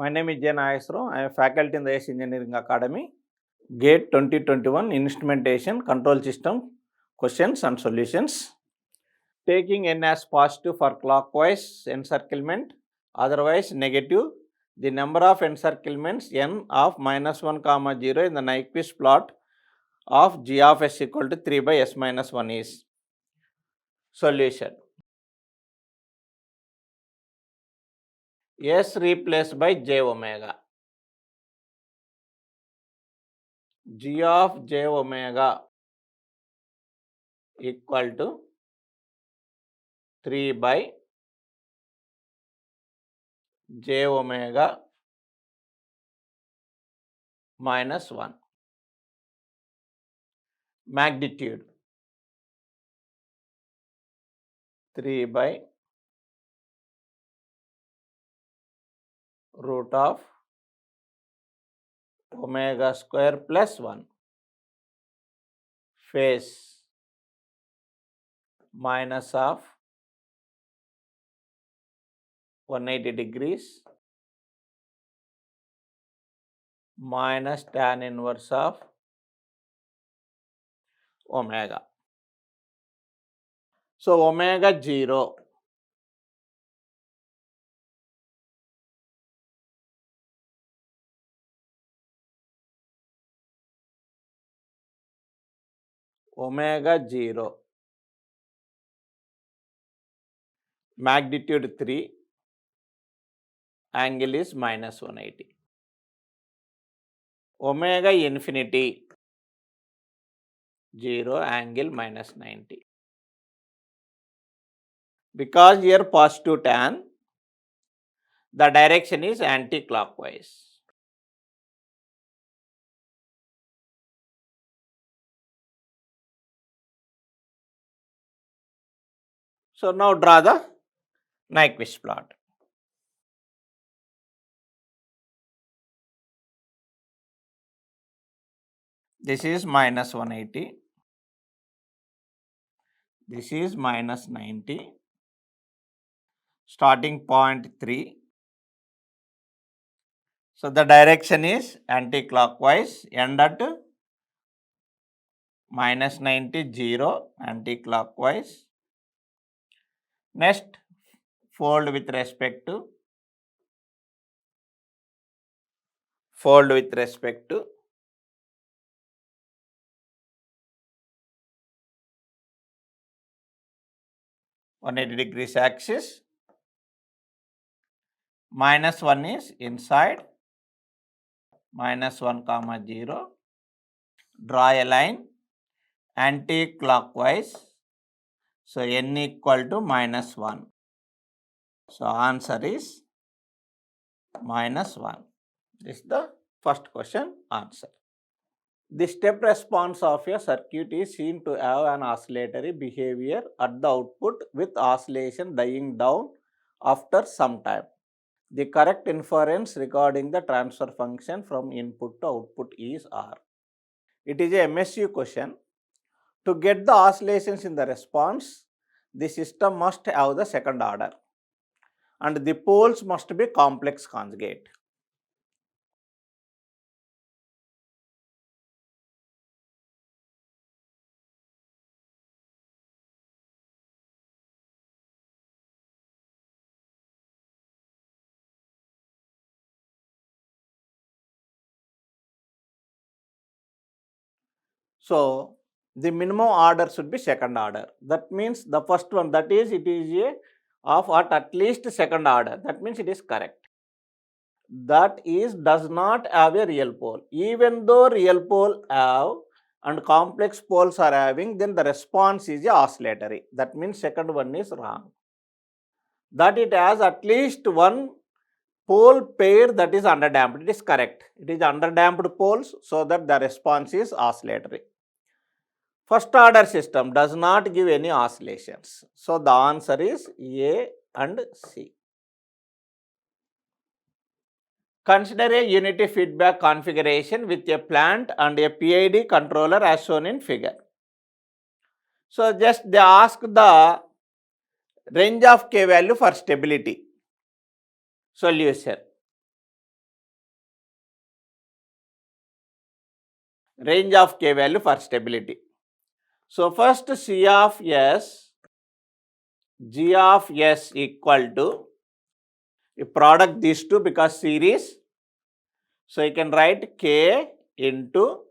My name is J. Nageswaram. I am faculty in the AS Engineering Academy. GATE 2021 Instrumentation Control System Questions and Solutions. Taking n as positive for clockwise encirclement, otherwise negative, the number of encirclements n of -1, 0 in the Nyquist plot of g of s equal to 3 by s minus 1 is. Solution. S replaced by j omega. G of j omega equal to 3 by j omega minus 1. Magnitude 3 by root of omega square plus 1. Phase minus of 180 degrees minus tan inverse of omega. So omega 0. Omega 0. Magnitude 3. Angle is minus 180. Omega infinity 0, angle minus 90. Because here positive tan, the direction is anti-clockwise. So now draw the Nyquist plot. This is minus 180. This is minus 90. Starting point 3. So the direction is anti-clockwise. End at minus 90, 0, anti-clockwise. Next, fold with respect to 180 degrees axis. Minus 1 is inside. Minus 1, 0. Draw a line anti-clockwise. So n equal to minus 1. So answer is minus 1. This is the first question answer. The step response of a circuit is seen to have an oscillatory behavior at the output with oscillation dying down after some time. The correct inference regarding the transfer function from input to output is R. It is a MSU question. To get the oscillations in the response, the system must have the second order and the poles must be complex conjugate. So the minimum order should be second order. That means the first one, that is it is a of at least second order. That means it is correct. That is does not have a real pole. Even though real pole have and complex poles are having, then the response is a oscillatory. That means second one is wrong. That it has at least one pole pair that is underdamped. It is correct. It is underdamped poles, so that the response is oscillatory. First order system does not give any oscillations. So the answer is A and C. Consider a unity feedback configuration with a plant and a PID controller as shown in figure. So just they ask the range of K value for stability. Solution. range of k value for stability. So first C of S, G of S equal to, you product these two because series, so you can write k into,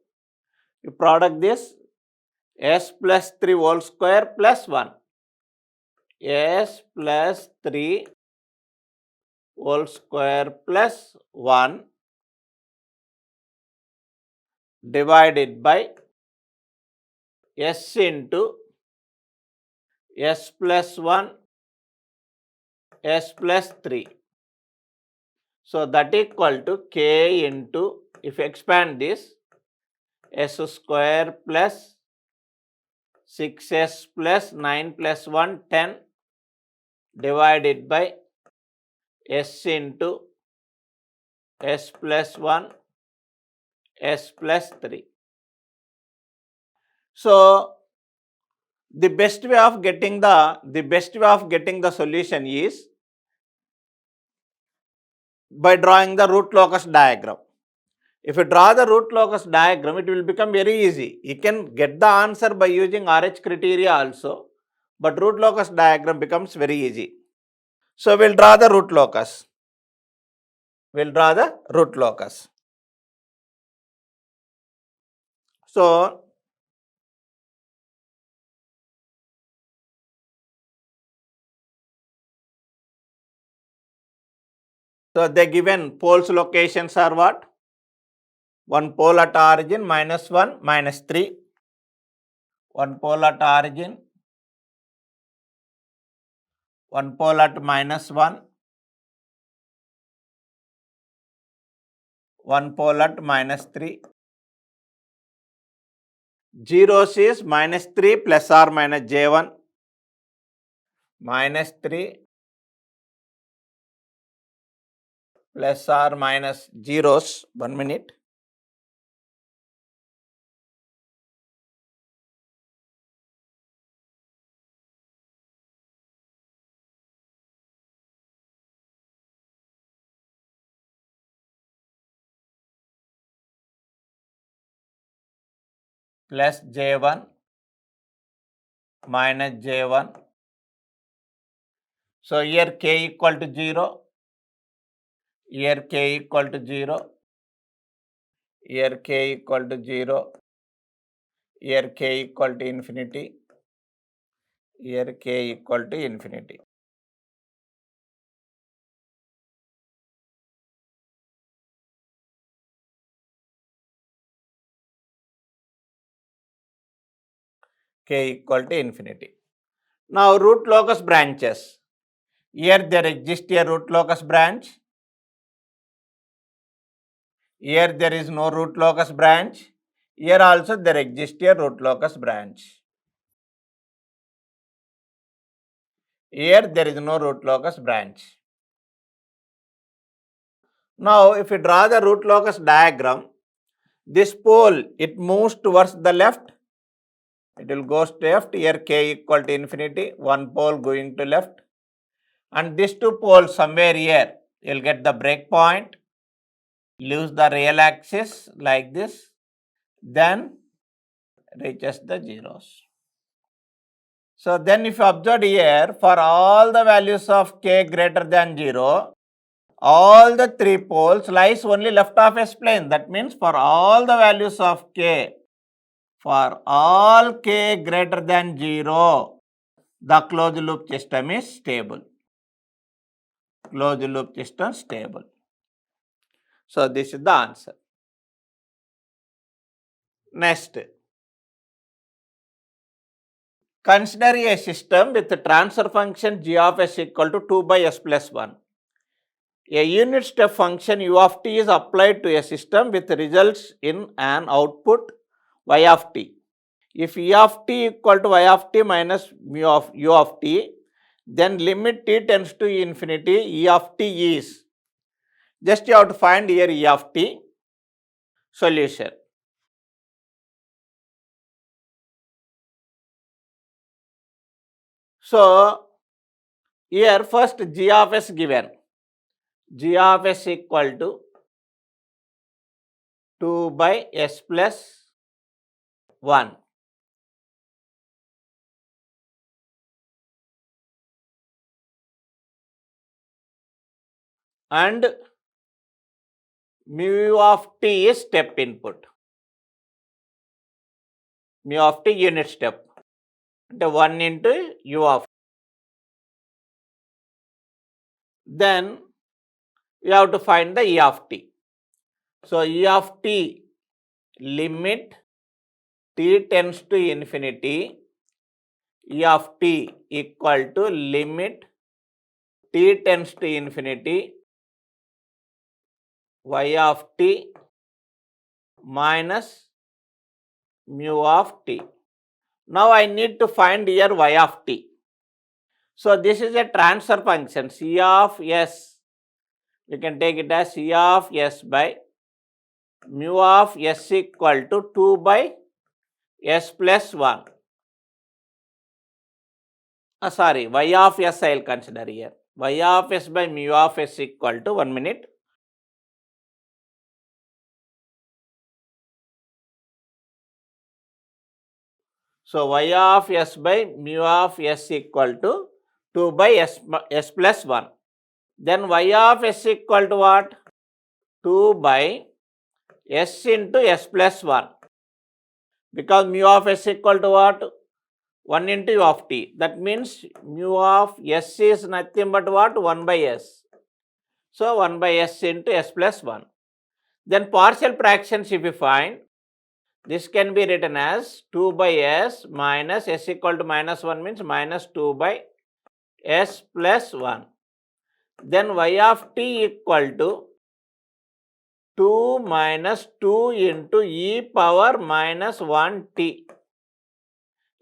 you product this S plus 3 whole square plus 1, S plus 3 whole square plus 1 divided by S into S plus 1, S plus 3. So that equal to k into, if you expand this, S square plus 6s plus 9 plus 1, 10 divided by S into S plus 1, S plus 3. So the best way of getting the solution is by drawing the root locus diagram. If you draw the root locus diagram, it will become very easy. You can get the answer by using RH criteria also, but root locus diagram becomes very easy. So we'll draw the root locus. So they given poles locations are what? One pole at origin -1, -3. One pole at origin, one pole at -1, one pole at -3. Zeros is -3 plus or minus J1, -3 plus or minus zeros. 1 minute. Plus J1 minus J1. So here k equal to 0, here k equal to 0, here k equal to 0, here k equal to infinity, here k equal to infinity. K equal to infinity. Now root locus branches. Here there exists a root locus branch. Here there is no root locus branch. Here also there exists a root locus branch. Here there is no root locus branch. Now if you draw the root locus diagram, this pole, it moves towards the left. It will go left. Here k equal to infinity. One pole going to left. And these two poles somewhere here, you will get the break point. Leaves the real axis like this. Then reaches the zeros. So then if you observe here, for all the values of k greater than 0, all the three poles lies only left of S plane. That means for all the values of k, for all k greater than 0, the closed loop system is stable. Closed loop system stable. So this is the answer. Next, consider a system with the transfer function g of s equal to 2 by s plus 1. A unit step function u of t is applied to a system with results in an output y of t. If e of t equal to y of t minus mu of u of t, then limit t tends to infinity, e of t is. Just you have to find here e of t. Solution. So here first g of s given. G of s equal to 2 by s plus 1. And mu of t is step input. Mu of t unit step. అంటే 1 into u of. Then you have to find the e of t. So e of t limit t tends to infinity, e of t equal to limit t tends to infinity y of t minus mu of t. Now I need to find here y of t. So this is a transfer function, c of s. You can take it as c of s by mu of s equal to 2 by s plus 1. Sorry, y of s I will consider here. Y of s by mu of s equal to, 1 minute. So y of s by mu of s equal to 2 by s plus 1. Then y of s equal to what? 2 by s into s plus 1. Because mu of s equal to what? 1 into u of t. That means mu of s is nothing but what? 1 by s. So 1 by s into s plus 1. Then partial fractions if you find, this can be written as 2 by s minus s equal to minus 1 means minus 2 by s plus 1. Then y of t equal to 2 minus 2 into e power minus 1 t.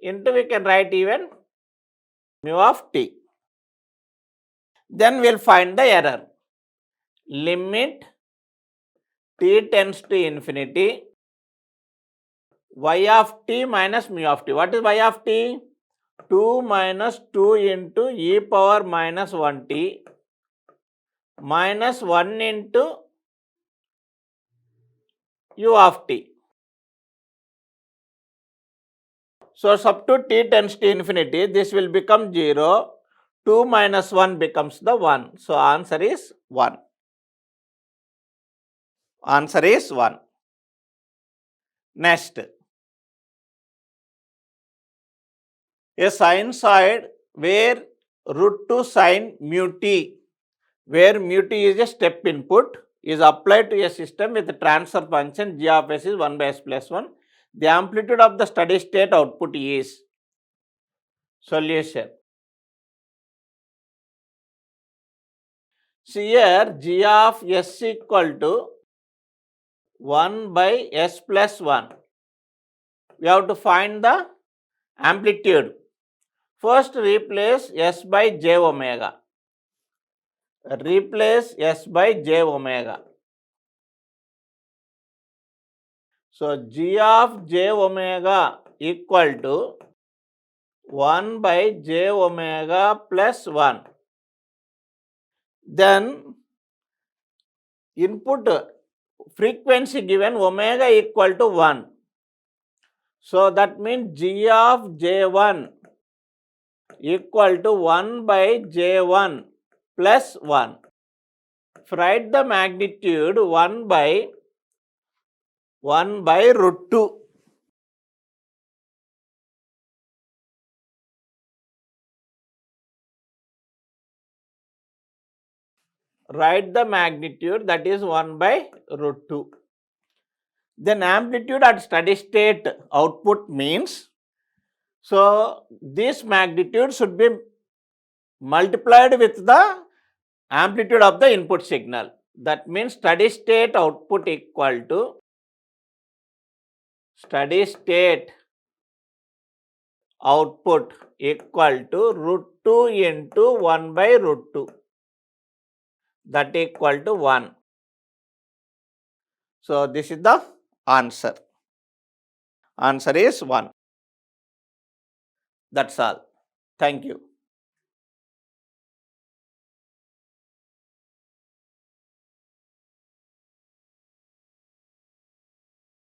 Into we can write even mu of t. Then we will find the error. Limit t tends to infinity y of t minus mu of t. What is y of t? 2 minus 2 into e power minus 1 t minus 1 into u of t. So substitute t tends to infinity, this will become 0. 2 minus 1 becomes the 1. So answer is 1. Answer is 1. Next, a sinusoid where root 2 sine mu t, where mu t is a step input, is applied to a system with a transfer function g of s is 1 by s plus 1. The amplitude of the steady state output is. Solution. See here, g of s equal to 1 by s plus 1. We have to find the amplitude. First replace s by j omega. Replace s by j omega. So g of j omega equal to 1 by j omega plus 1. Then input frequency given omega equal to 1. So that means g of j1 equal to 1 by j1 plus 1. Write the magnitude 1 by root 2. Write the magnitude, that is 1 by root 2. Then amplitude at steady state output means, so this magnitude should be multiplied with the amplitude of the input signal. That means steady state output equal to steady state output equal to root 2 into 1 by root 2. That equal to 1. So this is the answer. Answer is 1. That's all. Thank you.